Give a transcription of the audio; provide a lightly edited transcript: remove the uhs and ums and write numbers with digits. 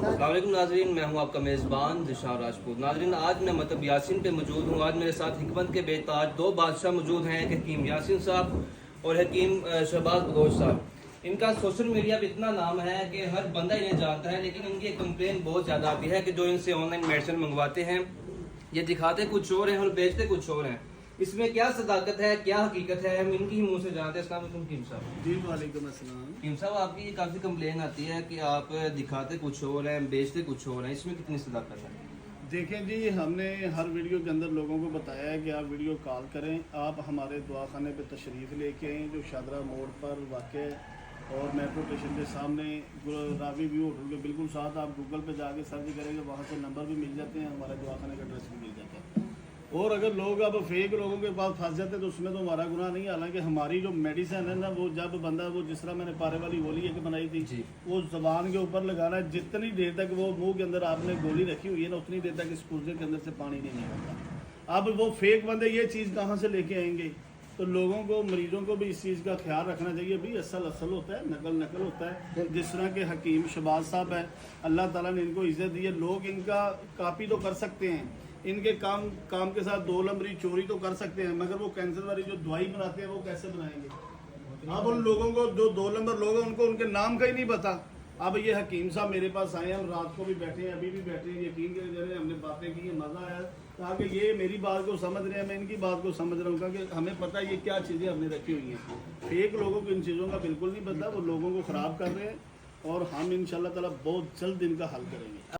السلام علیکم ناظرین، میں ہوں آپ کا میزبان ذیشان راجپوت۔ ناظرین، آج میں مطلب یاسین پہ موجود ہوں۔ آج میرے ساتھ حکمت کے بے تاج دو بادشاہ موجود ہیں، ایک حکیم یاسین صاحب اور حکیم شہباز بلوچ صاحب۔ ان کا سوشل میڈیا پہ اتنا نام ہے کہ ہر بندہ انہیں جانتا ہے، لیکن ان کی کمپلین بہت زیادہ آتی ہے کہ جو ان سے آن لائن میڈیسن منگواتے ہیں یہ دکھاتے کچھ اور ہیں اور بیچتے کچھ اور ہیں۔ اس میں کیا صداقت ہے، کیا حقیقت ہے، ہم ان کی ہی منہ سے جانتے ہیں۔ السلام علیکم حکیم صاحب۔ جی وعلیکم السلام۔ حکیم صاحب، آپ کی کافی کمپلین آتی ہے کہ آپ دکھاتے کچھ اور ہیں، بیچتے کچھ اور ہیں، اس میں کتنی صداقت ہے؟ دیکھیں جی، ہم نے ہر ویڈیو کے اندر لوگوں کو بتایا ہے کہ آپ ویڈیو کال کریں، آپ ہمارے دواخانے پہ تشریف لے کے آئیں جو شادرہ موڑ پر واقع ہے اور میٹرو اسٹیشن کے سامنے راوی ویو ہوٹل کے بالکل ساتھ۔ آپ گوگل پہ جا کے سرچ کریں گے، وہاں سے نمبر بھی مل جاتے ہیں، ہمارے دواخانے کا ایڈریس بھی مل جاتا ہے۔ اور اگر لوگ اب فیک لوگوں کے پاس پھنس جاتے ہیں تو اس میں تو ہمارا گناہ نہیں، حالانکہ ہماری جو میڈیسن ہے نا، وہ جب بندہ وہ جس طرح میں نے پارے والی گولی ایک بنائی تھی جی، وہ زبان کے اوپر لگانا ہے، جتنی دیر تک وہ منہ کے اندر آپ نے گولی رکھی ہوئی ہے نا اتنی دیر تک اس پرزے کے اندر سے پانی نہیں نکلتا۔ اب وہ فیک بندے یہ چیز کہاں سے لے کے آئیں گے؟ تو لوگوں کو، مریضوں کو بھی اس چیز کا خیال رکھنا چاہیے۔ بھی اصل ہوتا ہے، نقل ہوتا ہے۔ جس طرح کے حکیم شہباز صاحب ہے، اللہ تعالیٰ نے ان کو عزت دی ہے، لوگ ان کا کاپی تو کر سکتے ہیں، ان کے کام کے ساتھ دو نمبری چوری تو کر سکتے ہیں، مگر وہ کینسر والی جو دوائی بناتے ہیں وہ کیسے بنائیں گے؟ اب ان لوگوں کو جو دو نمبر لوگ ہیں ان کو ان کے نام کا ہی نہیں پتا۔ اب یہ حکیم صاحب میرے پاس آئے ہیں، ہم رات کو بھی بیٹھے ہیں، ابھی بھی بیٹھے ہیں، یقین کریں ہم نے باتیں کی ہیں، مزہ آیا تاکہ یہ میری بات کو سمجھ رہے ہیں، میں ان کی بات کو سمجھ رہا ہوں، کہ ہمیں پتہ ہے یہ کیا چیزیں ہم نے رکھی ہوئی ہیں۔ فیک لوگوں کو ان چیزوں کا بالکل نہیں پتہ، وہ لوگوں کو خراب کر رہے ہیں اور ہم انشاءاللہ تعالیٰ بہت جلد ان کا حل کریں گے۔